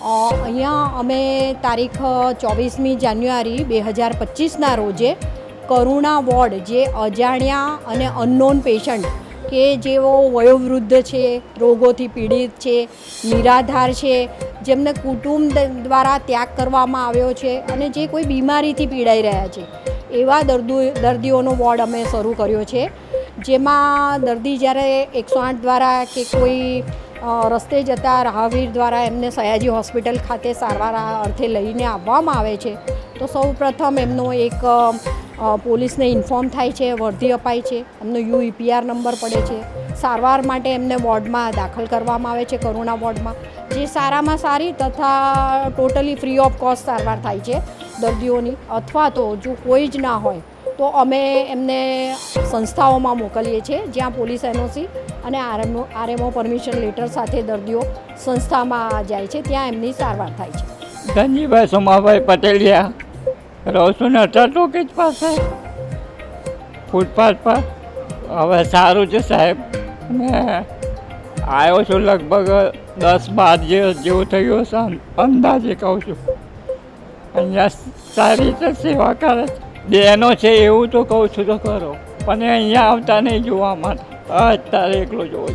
અહીંયા અમે તારીખ 24મી જાન્યુઆરી 2025ના રોજે કરુણા વોર્ડ, જે અજાણ્યા અને અનનોન પેશન્ટ કે જેઓ વયોવૃદ્ધ છે, રોગોથી પીડિત છે, નિરાધાર છે, જેમને કુટુંબ દ્વારા ત્યાગ કરવામાં આવ્યો છે અને જે કોઈ બીમારીથી પીડાઈ રહ્યા છે, એવા દર્દીઓનો વોર્ડ અમે શરૂ કર્યો છે. જેમાં દર્દી જ્યારે 108 દ્વારા કે કોઈ રસ્તે જતા રાહવીર દ્વારા એમને સયાજી હોસ્પિટલ ખાતે સારવાર અર્થે લઈને આવવામાં આવે છે, તો સૌ પ્રથમ એમનો એક પોલીસને ઇન્ફોર્મ થાય છે, વર્ધી અપાય છે, એમનો UEPR નંબર પડે છે. સારવાર માટે એમને વોર્ડમાં દાખલ કરવામાં આવે છે, કરુણા વોર્ડમાં, જે સારામાં સારી તથા ટોટલી ફ્રી ઓફ કોસ્ટ સારવાર થાય છે દર્દીઓની. અથવા તો જો કોઈ જ ના હોય તો અમે એમને સંસ્થાઓમાં મોકલીએ છીએ, જ્યાં પોલીસ NOC અને RMO પરમિશન લેટર સાથે દર્દીઓ સંસ્થામાં જાય છે, ત્યાં એમની સારવાર થાય છે. ધનજીભાઈ સોમાભાઈ પટેલિયા, રહું છું નટા ટોકીજ પાસે, ફૂટપાથ પર. હવે સારું છે સાહેબ, મેં આવ્યો છું લગભગ 10-12 જેવું થયું હશે, અંદાજે કહું છું. અહીંયા સારી રીતે સેવા કરે છે, બેનો છે એવું તો કહું છું તો કરો, પણ અહીંયા આવતા નહીં જોવા માટે. અત્યારે એકલો જોવો.